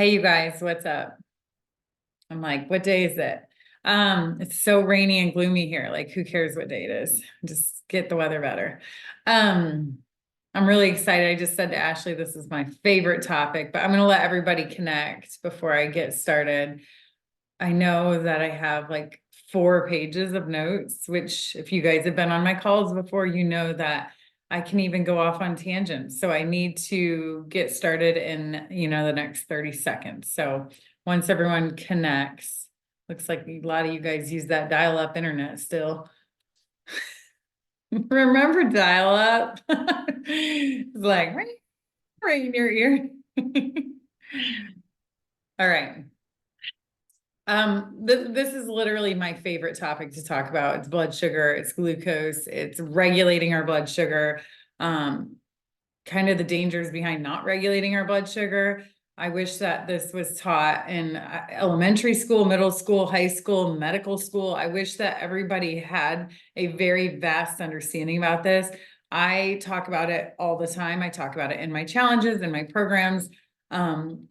Hey, you guys, what's up? I'm like, what day is it? It's so rainy and gloomy here. Like, who cares what day it is? Just get the weather better. Um, I'm really excited. I just said to Ashley, this is my favorite topic, but I'm going to let everybody connect before I get started. I know that I have like 4 pages of notes, which if you guys have been on my calls before, you know that I can even go off on tangents. So I need to get started in, the next 30 seconds. So once everyone connects, looks like a lot of you guys use that dial-up internet still. Remember dial-up? It's like right in your ear. All right. This is literally my favorite topic to talk about. It's blood sugar, it's glucose, it's regulating our blood sugar, kind of the dangers behind not regulating our blood sugar. I wish that this was taught in elementary school, middle school, high school, medical school. I wish that everybody had a very vast understanding about this. I talk about it all the time. I talk about it in my challenges, in my programs.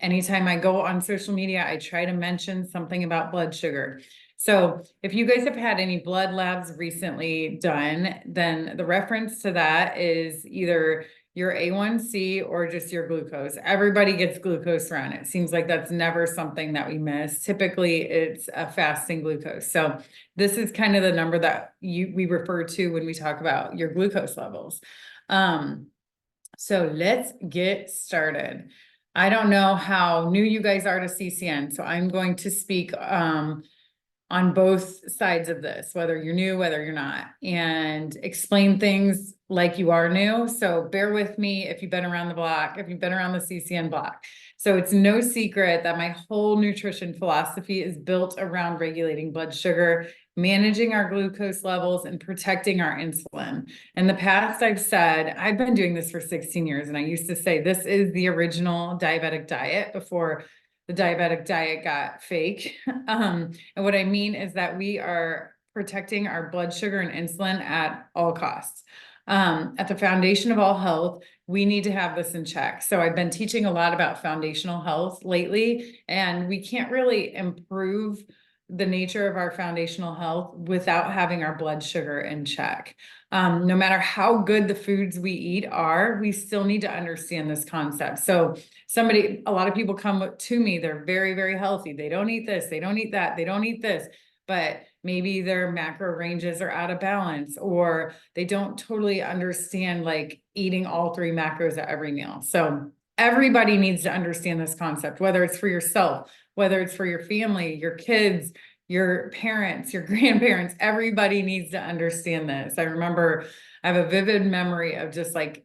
Anytime I go on social media, I try to mention something about blood sugar. So if you guys have had any blood labs recently done, then the reference to that is either your A1C or just your glucose. Everybody gets glucose run. It seems like that's never something that we miss. Typically, it's a fasting glucose. So this is kind of the number that we refer to when we talk about your glucose levels. So let's get started. I don't know how new you guys are to CCN, so I'm going to speak on both sides of this, whether you're new, whether you're not, and explain things like you are new. So bear with me if you've been around the block, if you've been around the CCN block. So it's no secret that my whole nutrition philosophy is built around regulating blood sugar, managing our glucose levels, and protecting our insulin. In the past, I've said, I've been doing this for 16 years, and I used to say this is the original diabetic diet before the diabetic diet got fake. And what I mean is that we are protecting our blood sugar and insulin at all costs. At the foundation of all health, we need to have this in check. So I've been teaching a lot about foundational health lately, and we can't really improve the nature of our foundational health without having our blood sugar in check. No matter how good the foods we eat are, we still need to understand this concept. So a lot of people come to me, they're very, very healthy. They don't eat this, they don't eat that, they don't eat this, but maybe their macro ranges are out of balance, or they don't totally understand like eating all 3 macros at every meal. So everybody needs to understand this concept, whether it's for yourself, whether it's for your family, your kids, your parents, your grandparents. Everybody needs to understand this. I remember I have a vivid memory of just like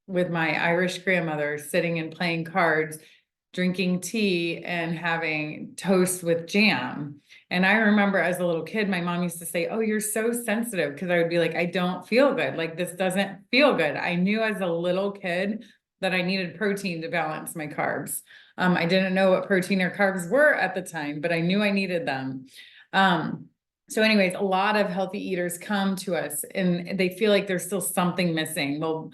with my Irish grandmother sitting and playing cards, drinking tea and having toast with jam. And I remember as a little kid, my mom used to say, "Oh, you're so sensitive." Because I would be like, "I don't feel good. Like, this doesn't feel good." I knew as a little kid that I needed protein to balance my carbs. I didn't know what protein or carbs were at the time, but I knew I needed them. So anyways, a lot of healthy eaters come to us and they feel like there's still something missing. Well,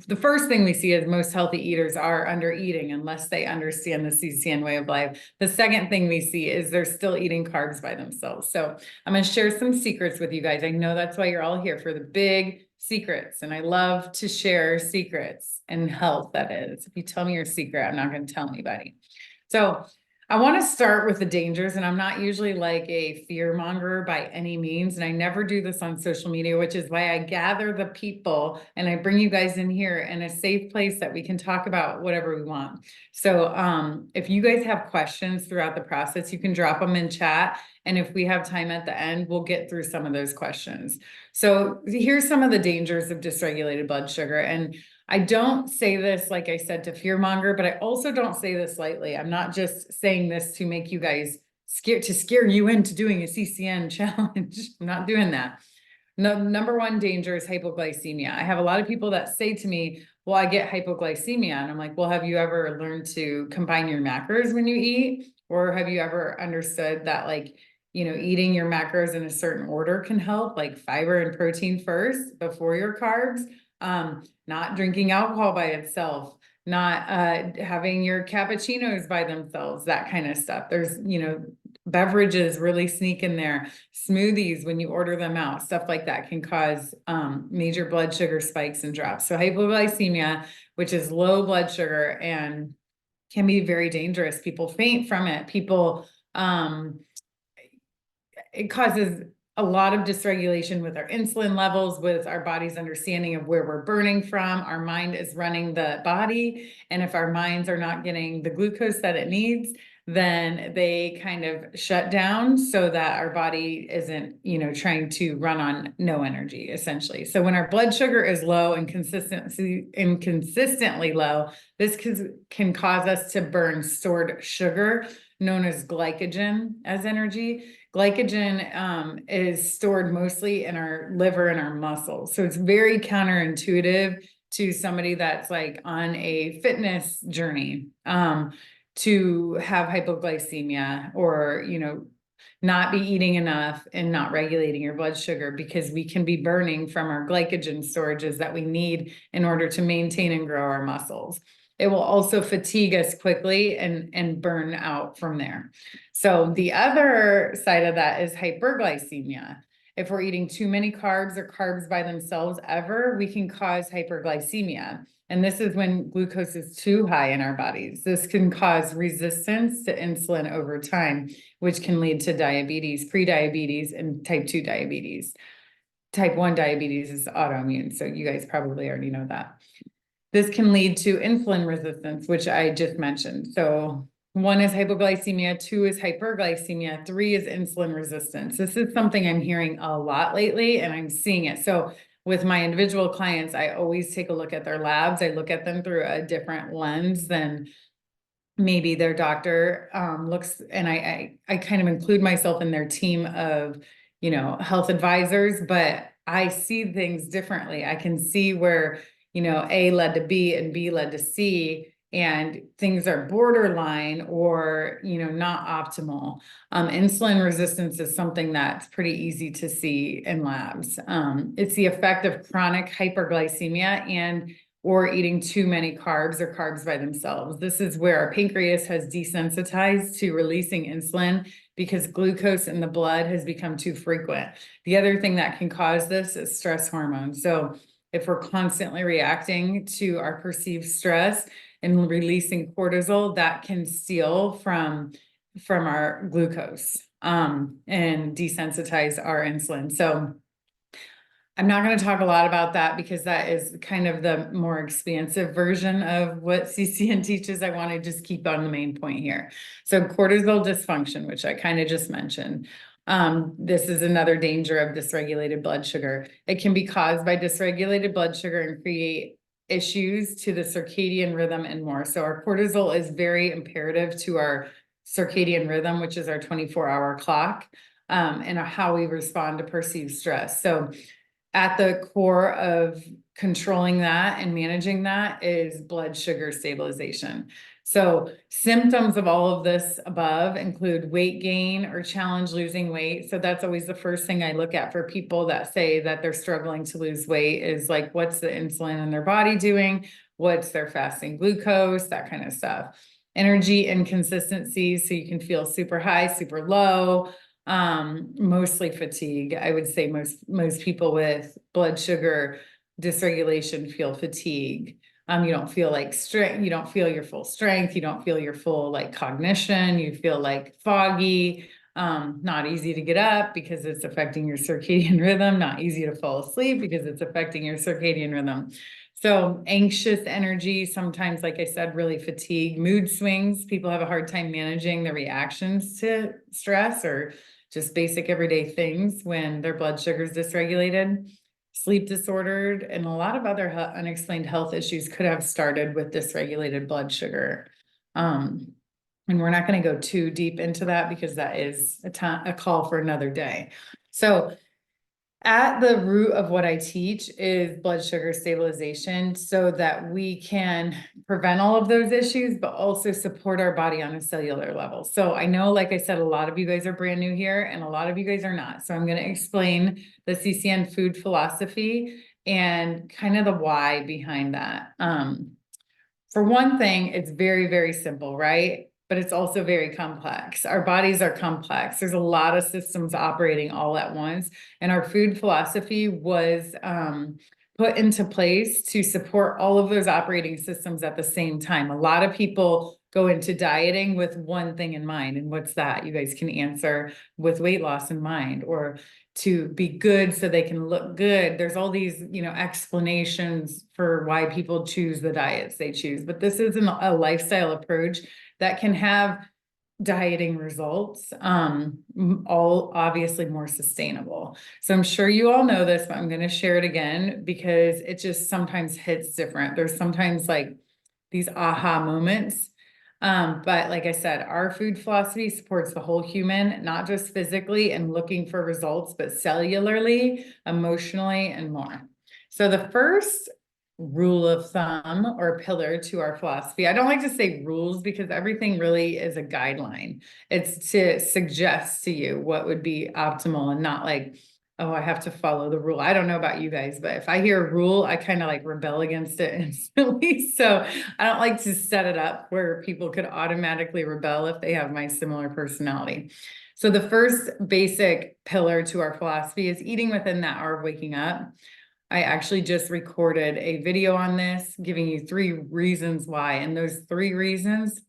the first thing we see is most healthy eaters are under eating unless they understand the CCN way of life. The second thing we see is they're still eating carbs by themselves. So I'm going to share some secrets with you guys. I know that's why you're all here, for the big secrets. And I love to share secrets and health, that is. If you tell me your secret, I'm not going to tell anybody. So I want to start with the dangers, and I'm not usually like a fear monger by any means, and I never do this on social media, which is why I gather the people and I bring you guys in here in a safe place that we can talk about whatever we want. So if you guys have questions throughout the process, you can drop them in chat, and if we have time at the end, we'll get through some of those questions. So here's some of the dangers of dysregulated blood sugar, and I don't say this, like I said, to fear monger, but I also don't say this lightly. I'm not just saying this to make you guys scare you into doing a CCN challenge. I'm not doing that. No, number one danger is hypoglycemia. I have a lot of people that say to me, "Well, I get hypoglycemia." And I'm like, "Well, have you ever learned to combine your macros when you eat? Or have you ever understood that eating your macros in a certain order can help, like fiber and protein first before your carbs? Not drinking alcohol by itself, not having your cappuccinos by themselves, that kind of stuff. There's, beverages really sneak in there. Smoothies, when you order them out, stuff like that can cause major blood sugar spikes and drops. So hypoglycemia, which is low blood sugar and can be very dangerous. People faint from it. It causes a lot of dysregulation with our insulin levels, with our body's understanding of where we're burning from. Our mind is running the body. And if our minds are not getting the glucose that it needs, then they kind of shut down so that our body isn't, trying to run on no energy, essentially. So when our blood sugar is low and consistently low, this can cause us to burn stored sugar, known as glycogen, as energy. Glycogen is stored mostly in our liver and our muscles. So it's very counterintuitive to somebody that's like on a fitness journey to have hypoglycemia or, not be eating enough and not regulating your blood sugar, because we can be burning from our glycogen storages that we need in order to maintain and grow our muscles. It will also fatigue us quickly and burn out from there. So the other side of that is hyperglycemia. If we're eating too many carbs or carbs by themselves ever, we can cause hyperglycemia. And this is when glucose is too high in our bodies. This can cause resistance to insulin over time, which can lead to diabetes, prediabetes, and type 2 diabetes. Type 1 diabetes is autoimmune, so you guys probably already know that. This can lead to insulin resistance, which I just mentioned. So 1 is hypoglycemia, 2 is hyperglycemia, 3 is insulin resistance. This is something I'm hearing a lot lately, and I'm seeing it. So with my individual clients, I always take a look at their labs. I look at them through a different lens than maybe their doctor looks, and I kind of include myself in their team of, health advisors, but I see things differently. I can see where, A led to B and B led to C, and things are borderline or, not optimal. Insulin resistance is something that's pretty easy to see in labs. It's the effect of chronic hyperglycemia or eating too many carbs or carbs by themselves. This is where our pancreas has desensitized to releasing insulin because glucose in the blood has become too frequent. The other thing that can cause this is stress hormones. So if we're constantly reacting to our perceived stress and releasing cortisol, that can steal from our glucose and desensitize our insulin. So I'm not going to talk a lot about that because that is kind of the more expansive version of what CCN teaches. I want to just keep on the main point here. So cortisol dysfunction, which I kind of just mentioned. This is another danger of dysregulated blood sugar. It can be caused by dysregulated blood sugar and create issues to the circadian rhythm and more. So our cortisol is very imperative to our circadian rhythm, which is our 24-hour clock, and how we respond to perceived stress. So at the core of controlling that and managing that is blood sugar stabilization. So symptoms of all of this above include weight gain or challenge losing weight. So that's always the first thing I look at for people that say that they're struggling to lose weight is like, what's the insulin in their body doing? What's their fasting glucose? That kind of stuff. Energy inconsistencies, so you can feel super high, super low. Mostly fatigue. I would say most people with blood sugar dysregulation feel fatigue. You don't feel like strength, you don't feel your full strength, you don't feel your full like cognition, you feel like foggy, not easy to get up because it's affecting your circadian rhythm, not easy to fall asleep because it's affecting your circadian rhythm. So anxious energy, sometimes, like I said, really fatigue, mood swings. People have a hard time managing the reactions to stress or just basic everyday things when their blood sugar is dysregulated, sleep disordered, and a lot of other unexplained health issues could have started with dysregulated blood sugar. And we're not going to go too deep into that because that is a call for another day. So at the root of what I teach is blood sugar stabilization so that we can prevent all of those issues, but also support our body on a cellular level. So I know, like I said, a lot of you guys are brand new here and a lot of you guys are not. So I'm going to explain the CCN Food Philosophy and kind of the why behind that. For one thing, it's very, very simple, right? But it's also very complex. Our bodies are complex. There's a lot of systems operating all at once. And our food philosophy was put into place to support all of those operating systems at the same time. A lot of people go into dieting with one thing in mind. And what's that? You guys can answer with weight loss in mind, or to be good so they can look good. There's all these, explanations for why people choose the diets they choose, but this isn't a lifestyle approach that can have dieting results, all obviously more sustainable. So I'm sure you all know this, but I'm going to share it again because it just sometimes hits different. There's sometimes like these aha moments. But like I said, our food philosophy supports the whole human, not just physically and looking for results, but cellularly, emotionally, and more. So the first rule of thumb or pillar to our philosophy, I don't like to say rules because everything really is a guideline. It's to suggest to you what would be optimal and not like, oh, I have to follow the rule. I don't know about you guys, but if I hear a rule, I kind of like rebel against it instantly. So I don't like to set it up where people could automatically rebel if they have my similar personality. So the first basic pillar to our philosophy is eating within that hour of waking up. I actually just recorded a video on this, giving you 3 reasons why. And those 3 reasons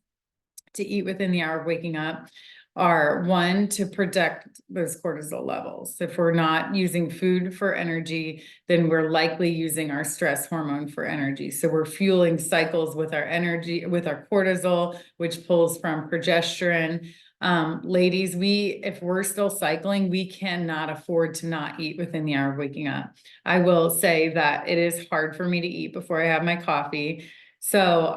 to eat within the hour of waking up are: 1, to protect those cortisol levels. If we're not using food for energy, then we're likely using our stress hormone for energy. So we're fueling cycles with our energy, with our cortisol, which pulls from progesterone. Ladies, if we're still cycling, we cannot afford to not eat within the hour of waking up. I will say that it is hard for me to eat before I have my coffee. So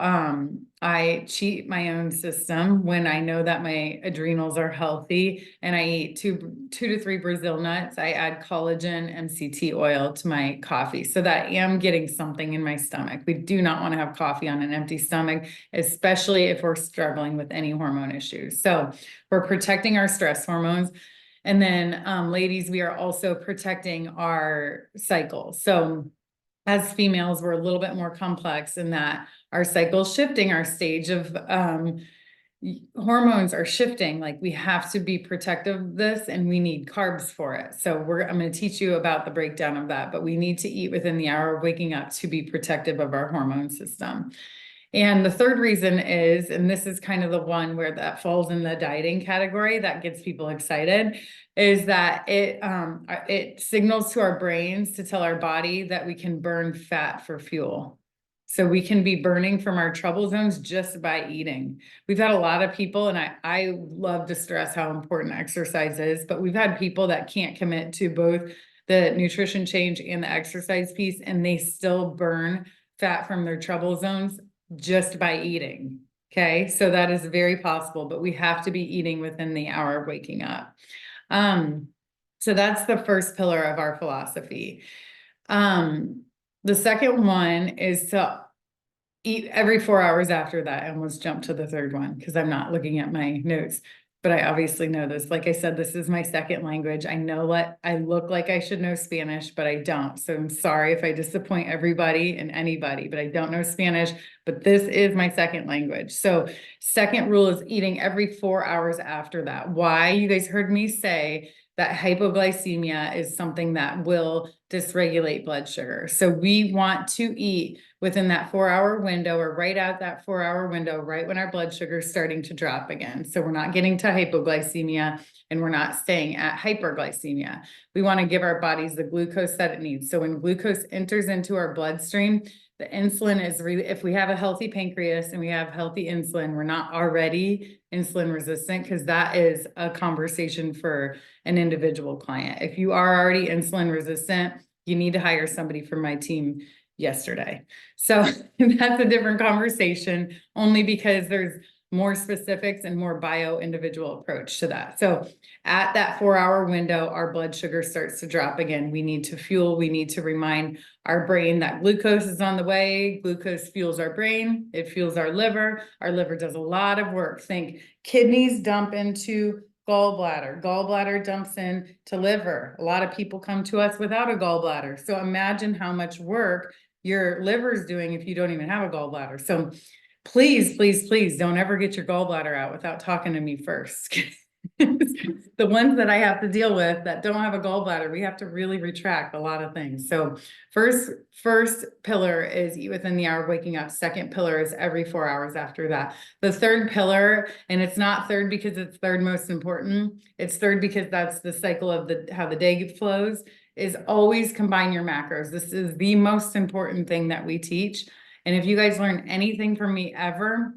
I cheat my own system when I know that my adrenals are healthy, and I eat two to three Brazil nuts. I add collagen, MCT oil to my coffee so that I am getting something in my stomach. We do not want to have coffee on an empty stomach, especially if we're struggling with any hormone issues. So we're protecting our stress hormones. And then ladies, we are also protecting our cycle. So as females, we're a little bit more complex in that our cycle's shifting, our stage of hormones are shifting. Like, we have to be protective of this, and we need carbs for it. So I'm going to teach you about the breakdown of that, but we need to eat within the hour of waking up to be protective of our hormone system. And the third reason is, and this is kind of the one where that falls in the dieting category that gets people excited, is that it signals to our brains to tell our body that we can burn fat for fuel. So we can be burning from our trouble zones just by eating. We've had a lot of people, and I love to stress how important exercise is, but we've had people that can't commit to both the nutrition change and the exercise piece, and they still burn fat from their trouble zones just by eating. Okay, so that is very possible, but we have to be eating within the hour of waking up. So that's the first pillar of our philosophy. The second one is to eat every 4 hours after that. I almost jumped to the third one because I'm not looking at my notes, but I obviously know this. Like I said, this is my second language. I know what I look like I should know Spanish, but I don't. So I'm sorry if I disappoint everybody and anybody, but I don't know Spanish, but this is my second language. So second rule is eating every 4 hours after that. Why? You guys heard me say that hypoglycemia is something that will dysregulate blood sugar. So we want to eat within that 4-hour window, or right at that 4-hour window, right when our blood sugar is starting to drop again. So we're not getting to hypoglycemia, and we're not staying at hyperglycemia. We want to give our bodies the glucose that it needs. So when glucose enters into our bloodstream, the insulin is really, if we have a healthy pancreas and we have healthy insulin, we're not already insulin resistant, because that is a conversation for an individual client. If you are already insulin resistant, you need to hire somebody from my team yesterday. So that's a different conversation, only because there's more specifics and more bio-individual approach to that. So at that 4-hour window, our blood sugar starts to drop again. We need to fuel. We need to remind our brain that glucose is on the way. Glucose fuels our brain. It fuels our liver. Our liver does a lot of work. Think kidneys dump into gallbladder. Gallbladder dumps in to liver. A lot of people come to us without a gallbladder. So imagine how much work your liver's doing if you don't even have a gallbladder. So please, please, please don't ever get your gallbladder out without talking to me first. The ones that I have to deal with that don't have a gallbladder, we have to really retract a lot of things. So first pillar is eat within the hour of waking up. Second pillar is every 4 hours after that. The third pillar, and it's not third because it's third most important, it's third because that's the cycle of how the day flows, is always combine your macros. This is the most important thing that we teach. And if you guys learn anything from me ever,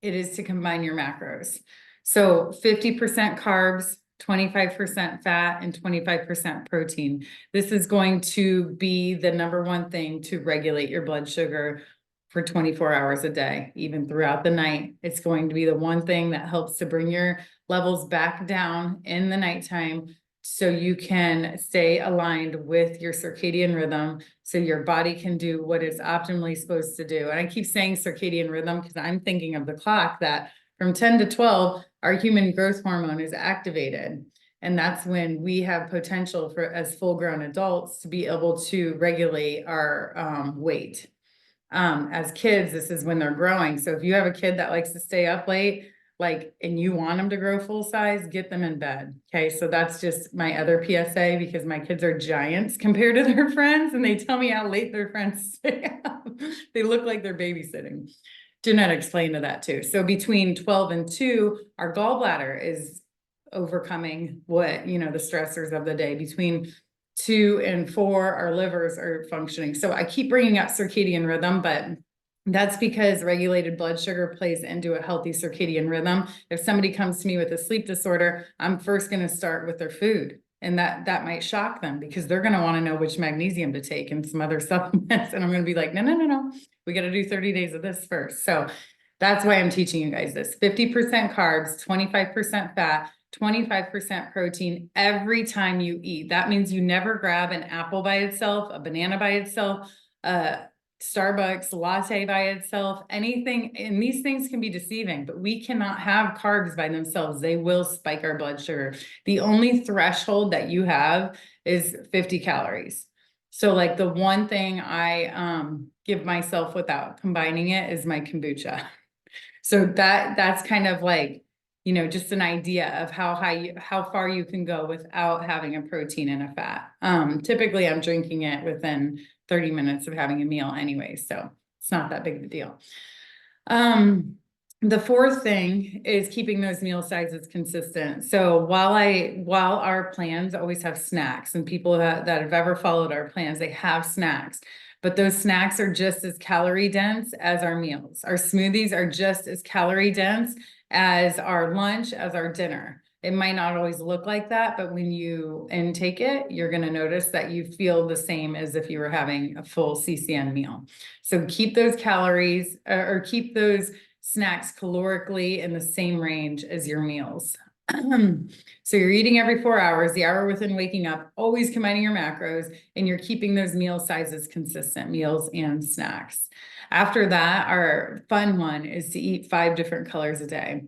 it is to combine your macros. So 50% carbs, 25% fat, and 25% protein. This is going to be the number one thing to regulate your blood sugar for 24 hours a day, even throughout the night. It's going to be the one thing that helps to bring your levels back down in the nighttime so you can stay aligned with your circadian rhythm so your body can do what it's optimally supposed to do. And I keep saying circadian rhythm because I'm thinking of the clock that from 10 to 12, our human growth hormone is activated. And that's when we have potential for, as full-grown adults, to be able to regulate our weight. As kids, this is when they're growing. So if you have a kid that likes to stay up late, and you want them to grow full size, get them in bed. Okay. So that's just my other PSA because my kids are giants compared to their friends and they tell me how late their friends stay up. They look like they're babysitting. Genetics play into that too. So between 12 and 2, our gallbladder is overcoming the stressors of the day. Between 2 and 4, our livers are functioning. So I keep bringing up circadian rhythm, but that's because regulated blood sugar plays into a healthy circadian rhythm. If somebody comes to me with a sleep disorder, I'm first going to start with their food. And that might shock them because they're going to want to know which magnesium to take and some other supplements. And I'm going to be like, no. We got to do 30 days of this first. So that's why I'm teaching you guys this. 50% carbs, 25% fat, 25% protein every time you eat. That means you never grab an apple by itself, a banana by itself, Starbucks latte by itself, anything. And these things can be deceiving, but we cannot have carbs by themselves. They will spike our blood sugar. The only threshold that you have is 50 calories. So the one thing I give myself without combining it is my kombucha. So that's kind of just an idea of how far you can go without having a protein and a fat. Typically I'm drinking it within 30 minutes of having a meal anyway, so it's not that big of a deal. The fourth thing is keeping those meal sizes consistent. So while our plans always have snacks, and people that have ever followed our plans, they have snacks, but those snacks are just as calorie dense as our meals. Our smoothies are just as calorie dense as our lunch, as our dinner. It might not always look like that, but when you intake it, you're going to notice that you feel the same as if you were having a full CCN meal. So keep those calories or keep those snacks calorically in the same range as your meals. So you're eating every 4 hours, the hour within waking up, always combining your macros, and you're keeping those meal sizes consistent, meals and snacks. After that, our fun one is to eat 5 different colors a day.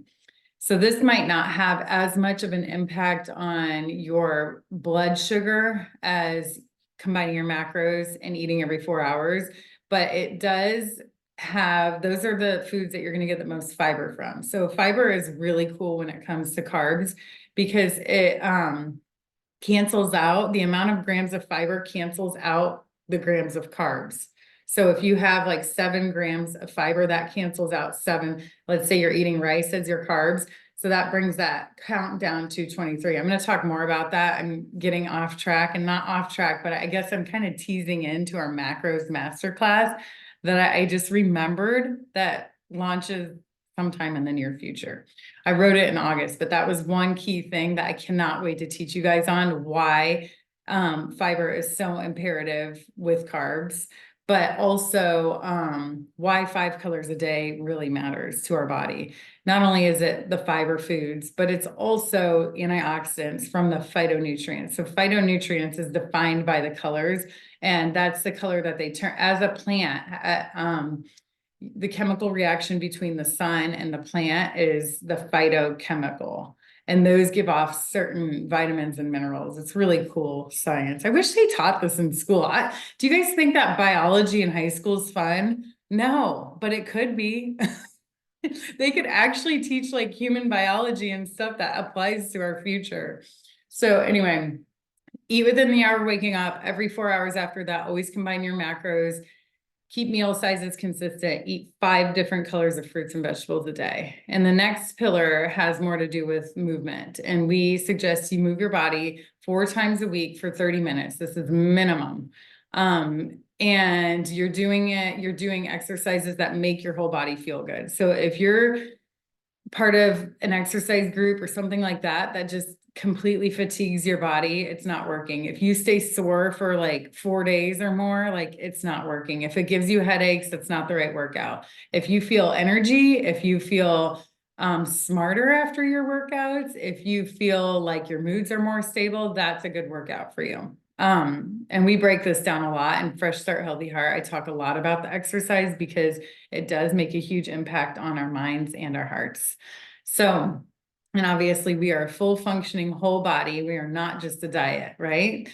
So this might not have as much of an impact on your blood sugar as combining your macros and eating every 4 hours, but it does have, those are the foods that you're going to get the most fiber from. So fiber is really cool when it comes to carbs because it cancels out the amount of grams of fiber, cancels out the grams of carbs. So if you have 7 grams of fiber, that cancels out 7. Let's say you're eating rice as your carbs. So that brings that count down to 23. I'm going to talk more about that. I'm getting off track and not off track, but I guess I'm kind of teasing into our macros masterclass that I just remembered that launches sometime in the near future. I wrote it in August, but that was one key thing that I cannot wait to teach you guys on why fiber is so imperative with carbs, but also why 5 colors a day really matters to our body. Not only is it the fiber foods, but it's also antioxidants from the phytonutrients. So phytonutrients is defined by the colors, and that's the color that they turn as a plant. The chemical reaction between the sun and the plant is the phytochemical. And those give off certain vitamins and minerals. It's really cool science. I wish they taught this in school. Do you guys think that biology in high school is fun? No, but it could be. They could actually teach like human biology and stuff that applies to our future. So anyway, eat within the hour of waking up. Every 4 hours after that, always combine your macros. Keep meal sizes consistent. Eat 5 different colors of fruits and vegetables a day. And the next pillar has more to do with movement. And we suggest you move your body 4 times a week for 30 minutes. This is minimum. And you're doing exercises that make your whole body feel good. So if you're part of an exercise group or something like that, that just completely fatigues your body, it's not working. If you stay sore for like 4 days or more, like it's not working. If it gives you headaches, that's not the right workout. If you feel energy, if you feel smarter after your workouts, if you feel like your moods are more stable, that's a good workout for you. And we break this down a lot in Fresh Start Healthy Heart. I talk a lot about the exercise because it does make a huge impact on our minds and our hearts. So, and obviously we are a full functioning whole body. We are not just a diet, right?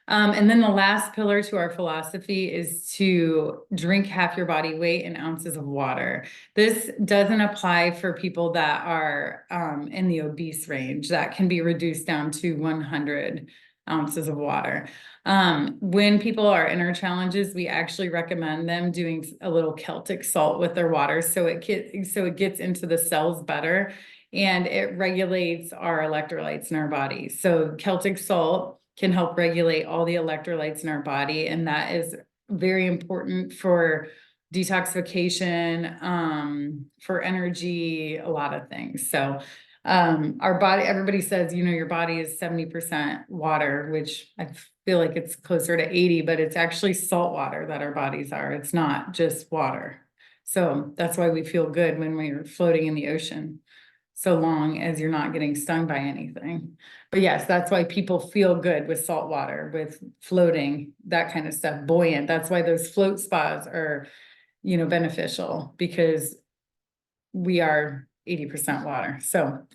And then the last pillar to our philosophy is to drink half your body weight in ounces of water. This doesn't apply for people that are in the obese range. That can be reduced down to 100 ounces of water. When people are in our challenges, we actually recommend them doing a little Celtic salt with their water so it gets into the cells better and it regulates our electrolytes in our body. So Celtic salt can help regulate all the electrolytes in our body, and that is very important for detoxification, for energy, a lot of things. So our body, everybody says, your body is 70% water, which I feel like it's closer to 80, but it's actually salt water that our bodies are. It's not just water. So that's why we feel good when we're floating in the ocean, so long as you're not getting stung by anything. But yes, that's why people feel good with salt water, with floating, that kind of stuff, buoyant. That's why those float spas are, beneficial, because we are 80% water. So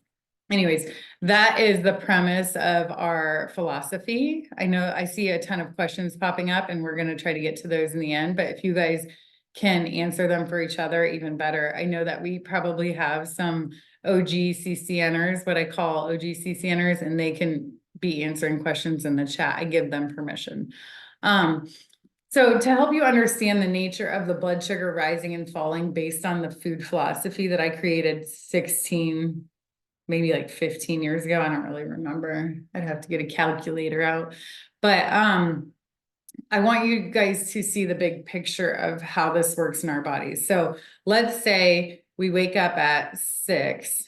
anyways, that is the premise of our philosophy. I know I see a ton of questions popping up and we're going to try to get to those in the end, but if you guys can answer them for each other, even better. I know that we probably have some OG CCNers, what I call OG CCNers, and they can be answering questions in the chat. I give them permission. So to help you understand the nature of the blood sugar rising and falling based on the food philosophy that I created 16, maybe like 15 years ago, I don't really remember. I'd have to get a calculator out. But I want you guys to see the big picture of how this works in our bodies. So let's say we wake up at 6.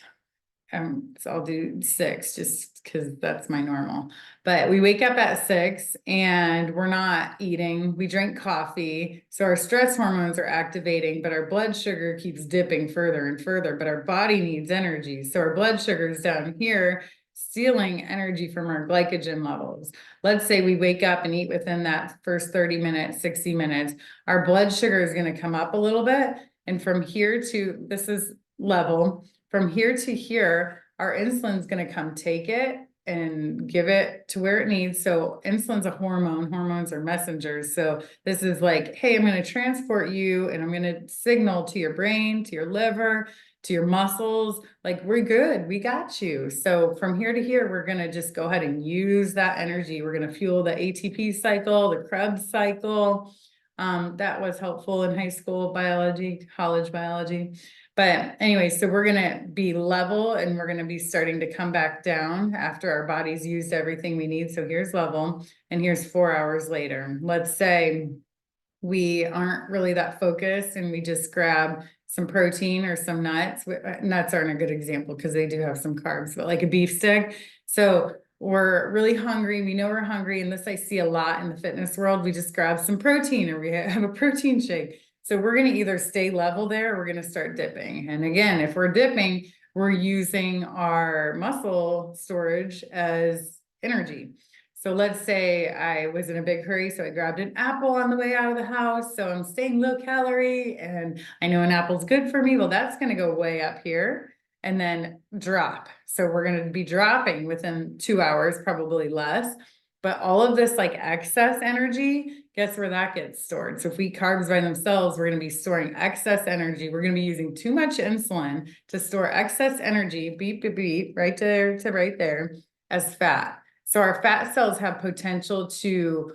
So I'll do 6 just because that's my normal. But we wake up at 6 and we're not eating. We drink coffee. So our stress hormones are activating, but our blood sugar keeps dipping further and further. But our body needs energy. So our blood sugar is down here, stealing energy from our glycogen levels. Let's say we wake up and eat within that first 30 minutes, 60 minutes. Our blood sugar is going to come up a little bit. And from here to, this is level. From here to here, our insulin is going to come take it and give it to where it needs. So insulin's a hormone. Hormones are messengers. So this is like, hey, I'm going to transport you and I'm going to signal to your brain, to your liver, to your muscles, like we're good, we got you. So from here to here, we're going to just go ahead and use that energy. We're going to fuel the ATP cycle, the Krebs cycle. That was helpful in high school biology, college biology. But anyway, so we're going to be level and we're going to be starting to come back down after our body's used everything we need. So here's level and here's 4 hours later. Let's say we aren't really that focused and we just grab some protein or some nuts. Nuts aren't a good example because they do have some carbs, but like a beef stick. So we're really hungry. We know we're hungry. And this I see a lot in the fitness world. We just grab some protein or we have a protein shake. So we're going to either stay level there or we're going to start dipping. And again, if we're dipping, we're using our muscle storage as energy. So let's say I was in a big hurry, so I grabbed an apple on the way out of the house. So I'm staying low calorie and I know an apple's good for me. Well, that's going to go way up here. and then drop. So we're going to be dropping within 2 hours, probably less. But all of this like excess energy, guess where that gets stored? So if we eat carbs by themselves, we're going to be storing excess energy. We're going to be using too much insulin to store excess energy, beep, beep, beep, right there to right there, as fat. So our fat cells have potential to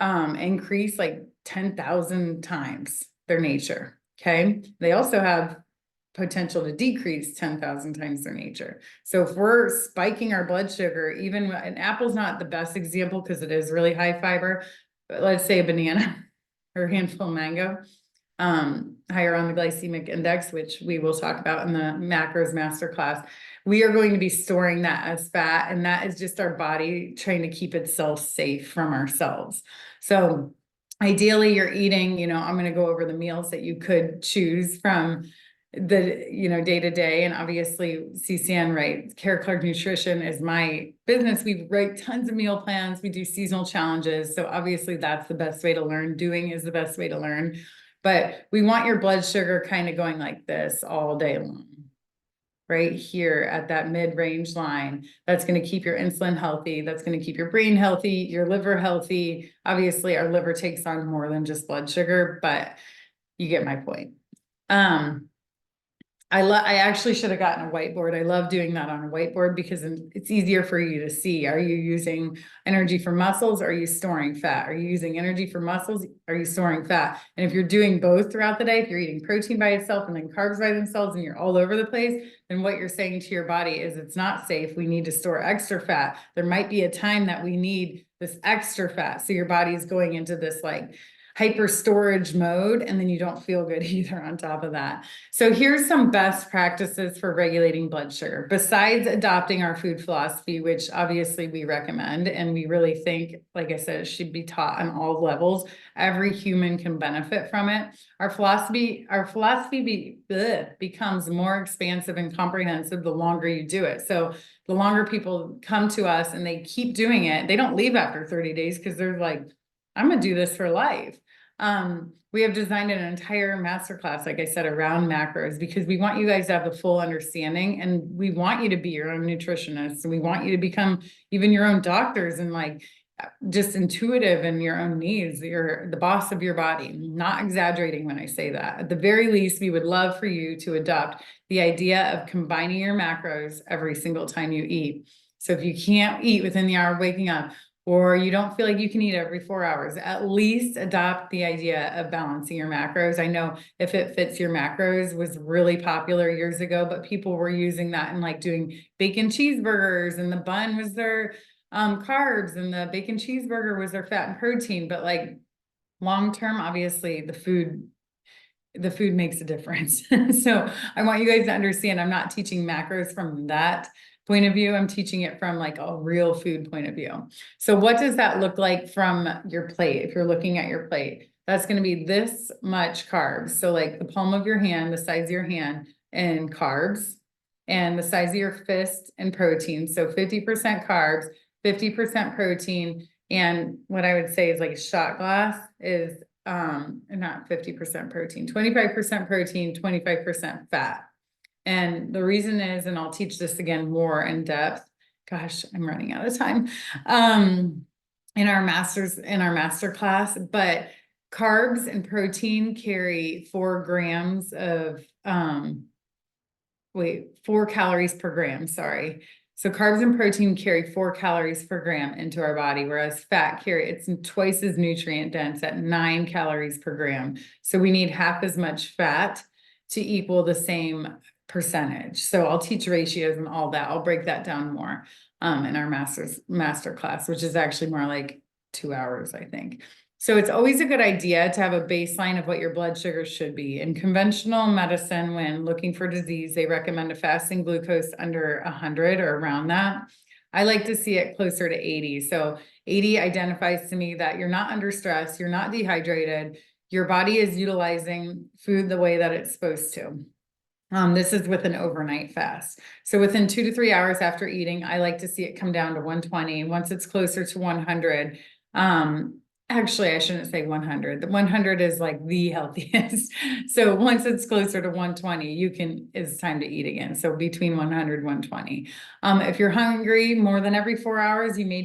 increase like 10,000 times their nature. Okay. They also have potential to decrease 10,000 times their nature. So if we're spiking our blood sugar, even an apple's not the best example because it is really high fiber, but let's say a banana or a handful of mango, higher on the glycemic index, which we will talk about in the macros masterclass, we are going to be storing that as fat. And that is just our body trying to keep itself safe from ourselves. So ideally you're eating, I'm going to go over the meals that you could choose from the, day to day. And obviously CCN, right? Cara Clark Nutrition is my business. We write tons of meal plans. We do seasonal challenges. So obviously that's the best way to learn. Doing is the best way to learn. But we want your blood sugar kind of going like this all day long, right here at that mid-range line. That's going to keep your insulin healthy. That's going to keep your brain healthy, your liver healthy. Obviously, our liver takes on more than just blood sugar, but you get my point. I actually should have gotten a whiteboard. I love doing that on a whiteboard because it's easier for you to see. Are you using energy for muscles? Or are you storing fat? Are you using energy for muscles? Are you storing fat? And if you're doing both throughout the day, if you're eating protein by itself and then carbs by themselves and you're all over the place, then what you're saying to your body is it's not safe. We need to store extra fat. There might be a time that we need this extra fat. So your body's going into this like hyper storage mode, and then you don't feel good either on top of that. So here's some best practices for regulating blood sugar. Besides adopting our food philosophy, which obviously we recommend, and we really think, like I said, it should be taught on all levels. Every human can benefit from it. Our philosophy becomes more expansive and comprehensive the longer you do it. So the longer people come to us and they keep doing it, they don't leave after 30 days because they're like, I'm going to do this for life. We have designed an entire masterclass, like I said, around macros because we want you guys to have the full understanding, and we want you to be your own nutritionist, and we want you to become even your own doctors and like just intuitive in your own needs. You're the boss of your body. I'm not exaggerating when I say that. At the very least, we would love for you to adopt the idea of combining your macros every single time you eat. So if you can't eat within the hour of waking up, or you don't feel like you can eat every 4 hours, at least adopt the idea of balancing your macros. I know If It Fits Your Macros was really popular years ago, but people were using that and like doing bacon cheeseburgers, and the bun was their carbs and the bacon cheeseburger was their fat and protein. But like long term, obviously the food makes a difference. So I want you guys to understand, I'm not teaching macros from that point of view. I'm teaching it from like a real food point of view. So what does that look like from your plate? If you're looking at your plate, that's going to be this much carbs. So like the palm of your hand, the size of your hand, and carbs, and the size of your fist and protein. So 50% carbs, 50% protein. And what I would say is like a shot glass is not 50% protein, 25% protein, 25% fat. And the reason is, and I'll teach this again more in depth. Gosh, I'm running out of time. In our master class, but carbs and protein carry 4 grams of 4 calories per gram, sorry. So carbs and protein carry 4 calories per gram into our body, whereas fat it's twice as nutrient dense at 9 calories per gram. So we need half as much fat to equal the same percentage. So I'll teach ratios and all that. I'll break that down more in our master class, which is actually more like 2 hours, I think. So it's always a good idea to have a baseline of what your blood sugar should be. In conventional medicine, when looking for disease, they recommend a fasting glucose under 100 or around that. I like to see it closer to 80. So 80 identifies to me that you're not under stress, you're not dehydrated, your body is utilizing food the way that it's supposed to. This is with an overnight fast. So within 2 to 3 hours after eating, I like to see it come down to 120. Once it's closer to 100, Actually, I shouldn't say 100. The 100 is like the healthiest. So once it's closer to 120, it's time to eat again. So between 100, 120. If you're hungry more than every 4 hours, you may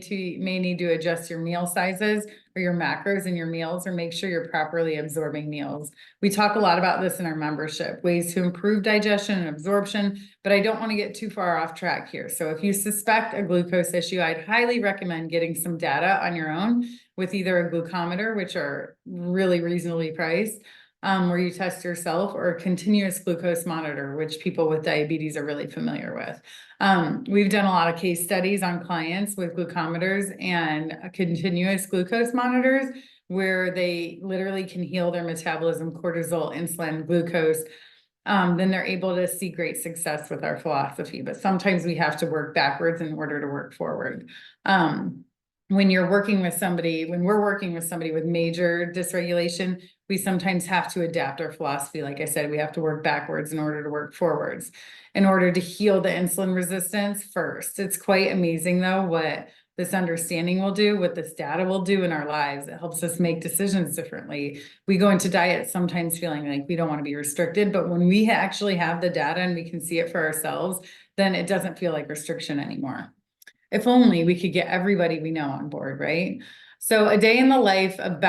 need to adjust your meal sizes or your macros in your meals, or make sure you're properly absorbing meals. We talk a lot about this in our membership, ways to improve digestion and absorption, but I don't want to get too far off track here. So if you suspect a glucose issue, I'd highly recommend getting some data on your own with either a glucometer, which are really reasonably priced, where you test yourself, or a continuous glucose monitor, which people with diabetes are really familiar with. We've done a lot of case studies on clients with glucometers and continuous glucose monitors, where they literally can heal their metabolism, cortisol, insulin, glucose. Then they're able to see great success with our philosophy. But sometimes we have to work backwards in order to work forward. When we're working with somebody with major dysregulation, we sometimes have to adapt our philosophy. Like I said, we have to work backwards in order to work forwards, in order to heal the insulin resistance first. It's quite amazing though, what this understanding will do, what this data will do in our lives. It helps us make decisions differently. We go into diet sometimes feeling like we don't want to be restricted, but when we actually have the data and we can see it for ourselves, then it doesn't feel like restriction anymore. If only we could get everybody we know on board, right? So a day in the life of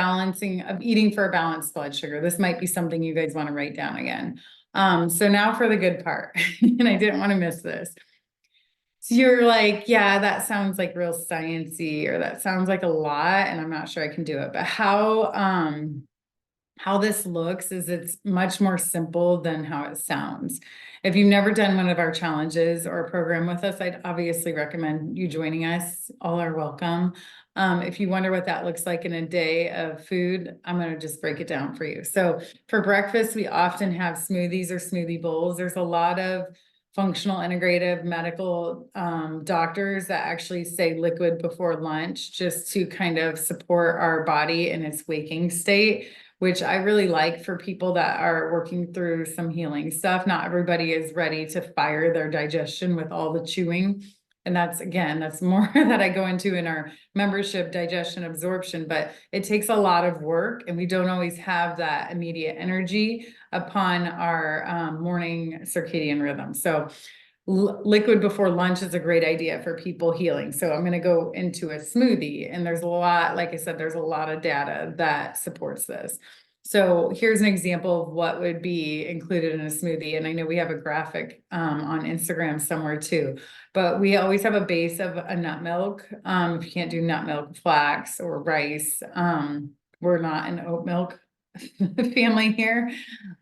eating for a balanced blood sugar. This might be something you guys want to write down again. So now for the good part, and I didn't want to miss this. So you're like, yeah, that sounds like real sciencey, or that sounds like a lot, and I'm not sure I can do it. But how this looks is it's much more simple than how it sounds. If you've never done one of our challenges or a program with us, I'd obviously recommend you joining us. All are welcome. If you wonder what that looks like in a day of food, I'm going to just break it down for you. So for breakfast, we often have smoothies or smoothie bowls. There's a lot of functional integrative medical doctors that actually say liquid before lunch, just to kind of support our body in its waking state, which I really like for people that are working through some healing stuff. Not everybody is ready to fire their digestion with all the chewing. And that's more that I go into in our membership, digestion, absorption, but it takes a lot of work, and we don't always have that immediate energy upon our morning circadian rhythm. So liquid before lunch is a great idea for people healing. So I'm going to go into a smoothie, and there's a lot, like I said, there's a lot of data that supports this. So here's an example of what would be included in a smoothie. And I know we have a graphic on Instagram somewhere too, but we always have a base of a nut milk. If you can't do nut milk, flax or rice, we're not an oat milk family here.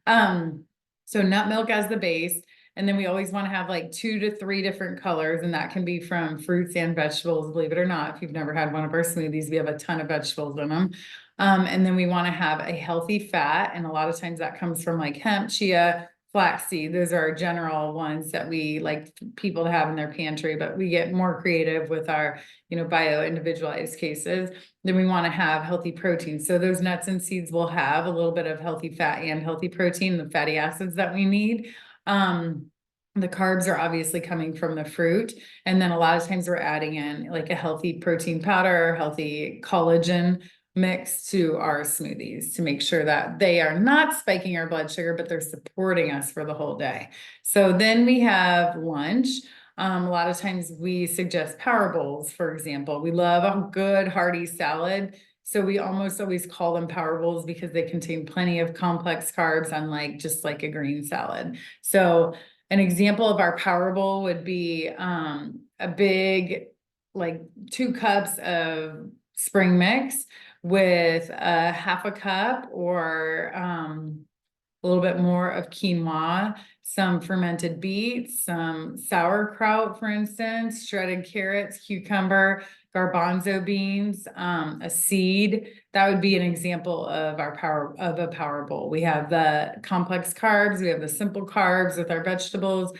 So nut milk as the base. And then we always want to have like 2 to 3 different colors, and that can be from fruits and vegetables, believe it or not. If you've never had one of our smoothies, we have a ton of vegetables in them. And then we want to have a healthy fat, and a lot of times that comes from like hemp, chia, flaxseed. Those are our general ones that we like people to have in their pantry, but we get more creative with our, bio individualized cases. Then we want to have healthy protein. So those nuts and seeds will have a little bit of healthy fat and healthy protein, the fatty acids that we need. The carbs are obviously coming from the fruit. And then a lot of times we're adding in like a healthy protein powder, healthy collagen mix to our smoothies to make sure that they are not spiking our blood sugar, but they're supporting us for the whole day. So then we have lunch. A lot of times we suggest power bowls, for example. We love a good hearty salad. So we almost always call them power bowls because they contain plenty of complex carbs, unlike just like a green salad. So an example of our power bowl would be a big, like 2 cups of spring mix with a half a cup or a little bit more of quinoa, some fermented beets, some sauerkraut, for instance, shredded carrots, cucumber, garbanzo beans, a seed. That would be an example of a power bowl. We have the complex carbs, we have the simple carbs with our vegetables,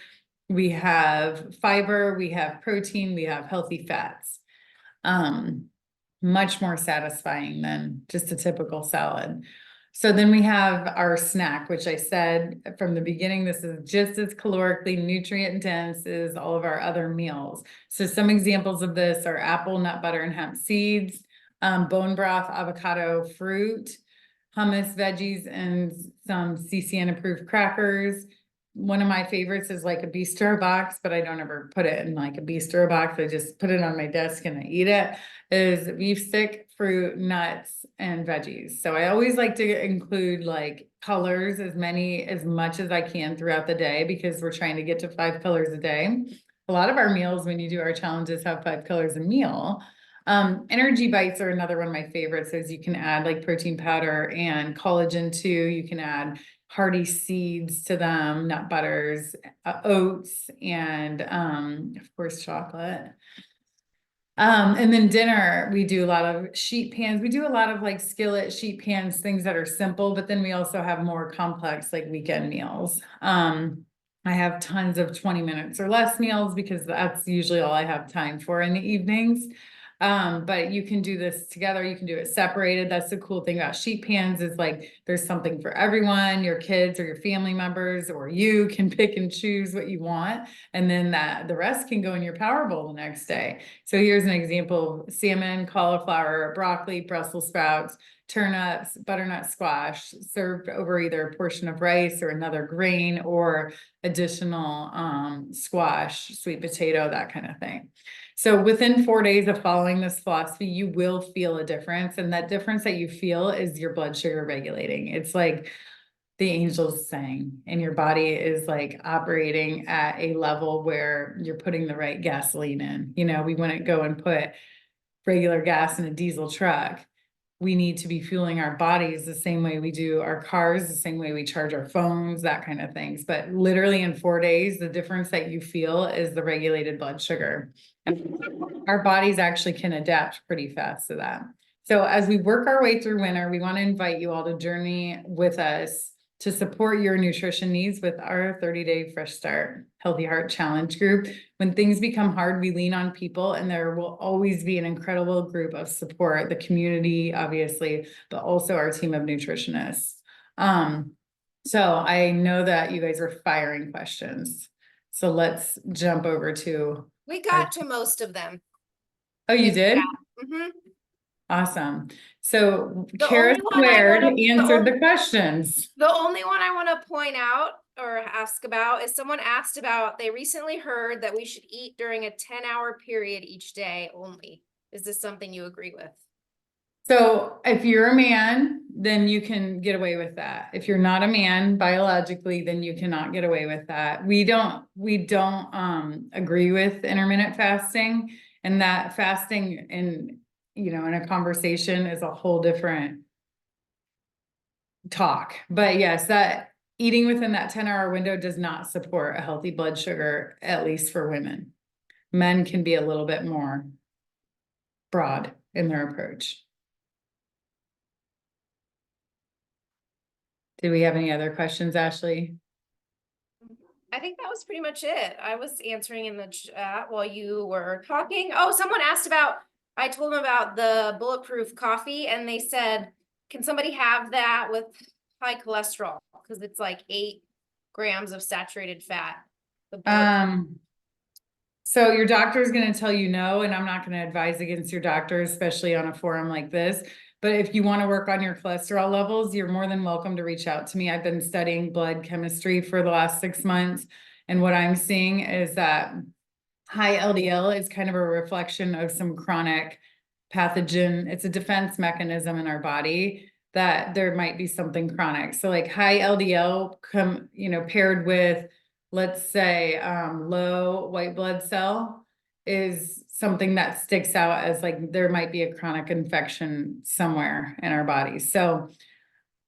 we have fiber, we have protein, we have healthy fats. Much more satisfying than just a typical salad. So then we have our snack, which I said from the beginning, this is just as calorically nutrient dense as all of our other meals. So some examples of this are apple, nut butter, and hemp seeds, bone broth, avocado, fruit, hummus, veggies, and some CCN approved crackers. One of my favorites is like a bistro box, but I don't ever put it in like a bistro box. I just put it on my desk and I eat it. Is beef stick, fruit, nuts, and veggies. So I always like to include like colors as much as I can throughout the day, because we're trying to get to 5 colors a day. A lot of our meals, when you do our challenges, have 5 colors a meal. Energy bites are another one of my favorites, as you can add like protein powder and collagen too. You can add hearty seeds to them, nut butters, oats, and of course chocolate. And then dinner, we do a lot of sheet pans. We do a lot of like skillet sheet pans, things that are simple, but then we also have more complex like weekend meals. I have tons of 20 minutes or less meals because that's usually all I have time for in the evenings. But you can do this together. You can do it separated. That's the cool thing about sheet pans, is like there's something for everyone. Your kids or your family members or you can pick and choose what you want, and then the rest can go in your power bowl the next day. So here's an example: salmon, cauliflower, broccoli, Brussels sprouts, turnips, butternut squash, served over either a portion of rice or another grain, or additional squash, sweet potato, that kind of thing. So within 4 days of following this philosophy, you will feel a difference. And that difference that you feel is your blood sugar regulating. It's like the angels sang, and your body is like operating at a level where you're putting the right gasoline in. You know, we wouldn't go and put regular gas in a diesel truck. We need to be fueling our bodies the same way we do our cars, the same way we charge our phones, that kind of things. But literally in 4 days, the difference that you feel is the regulated blood sugar. And our bodies actually can adapt pretty fast to that. So as we work our way through winter, we want to invite you all to journey with us to support your nutrition needs with our 30-day Fresh Start Healthy Heart Challenge group. When things become hard, we lean on people, and there will always be an incredible group of support, the community, obviously, but also our team of nutritionists. So I know that you guys are firing questions. So let's jump over to. We got to most of them. Oh, you did? Mm-hmm. Awesome. So The Cara only one I Squared wanna- the answered only- the questions. The only one I want to point out or ask about is someone asked about, they recently heard that we should eat during a 10-hour period each day only. Is this something you agree with? So if you're a man, then you can get away with that. If you're not a man biologically, then you cannot get away with that. We don't agree with intermittent fasting, and that fasting in a conversation is a whole different talk. But yes, that eating within that 10-hour window does not support a healthy blood sugar, at least for women. Men can be a little bit more broad in their approach. Did we have any other questions, Ashley? I think that was pretty much it. I was answering in the chat while you were talking. Oh, someone asked about, I told them about the bulletproof coffee, and they said, can somebody have that with high cholesterol? Because it's like 8 grams of saturated fat. So your doctor is going to tell you no, and I'm not going to advise against your doctor, especially on a forum like this. But if you want to work on your cholesterol levels, you're more than welcome to reach out to me. I've been studying blood chemistry for the last 6 months. And what I'm seeing is that high LDL is kind of a reflection of some chronic pathogen. It's a defense mechanism in our body that there might be something chronic. So like high LDL paired with, let's say, low white blood cell is something that sticks out as like there might be a chronic infection somewhere in our bodies. So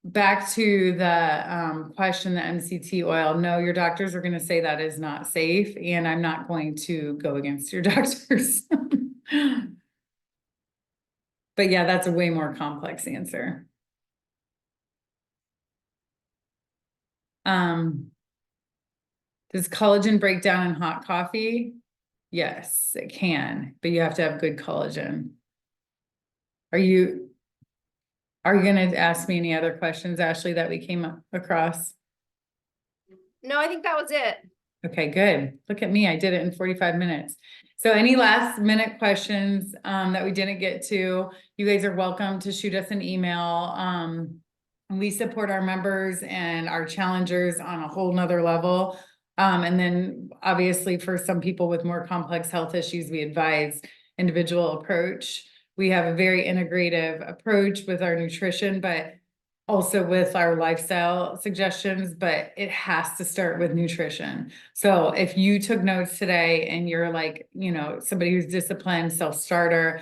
back to the question, the MCT oil, no, your doctors are going to say that is not safe, and I'm not going to go against your doctors. But yeah, that's a way more complex answer. Does collagen break down in hot coffee? Yes, it can, but you have to have good collagen. Are you going to ask me any other questions, Ashley, that we came across? No, I think that was it. Okay, good. Look at me. I did it in 45 minutes. So any last minute questions that we didn't get to, you guys are welcome to shoot us an email. We support our members and our challengers on a whole nother level. And then obviously for some people with more complex health issues, we advise individual approach. We have a very integrative approach with our nutrition, but also with our lifestyle suggestions, but it has to start with nutrition. So if you took notes today and you're like, you know, somebody who's disciplined, self-starter,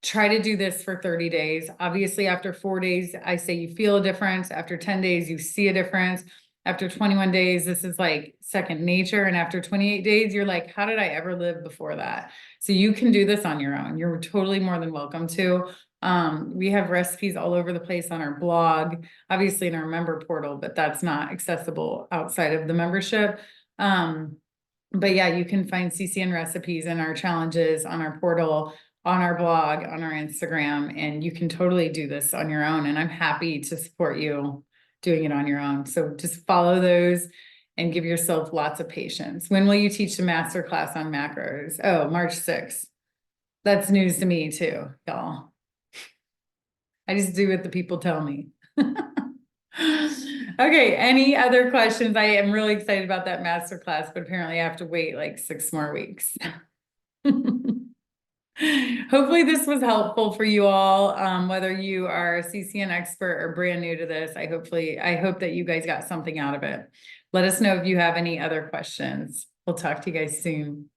try to do this for 30 days. Obviously, after 4 days, I say you feel a difference. After 10 days, you see a difference. After 21 days, this is like second nature. And after 28 days, you're like, how did I ever live before that? So you can do this on your own. You're totally more than welcome to. We have recipes all over the place on our blog, obviously in our member portal, but that's not accessible outside of the membership. But yeah, you can find CCN recipes and our challenges on our portal, on our blog, on our Instagram, and you can totally do this on your own. And I'm happy to support you doing it on your own. So just follow those and give yourself lots of patience. When will you teach the masterclass on macros? Oh, March 6th. That's news to me too, y'all. I just do what the people tell me. Okay, any other questions? I am really excited about that masterclass, but apparently I have to wait like 6 more weeks. Hopefully this was helpful for you all, whether you are a CCN expert or brand new to this. I hope that you guys got something out of it. Let us know if you have any other questions. We'll talk to you guys soon.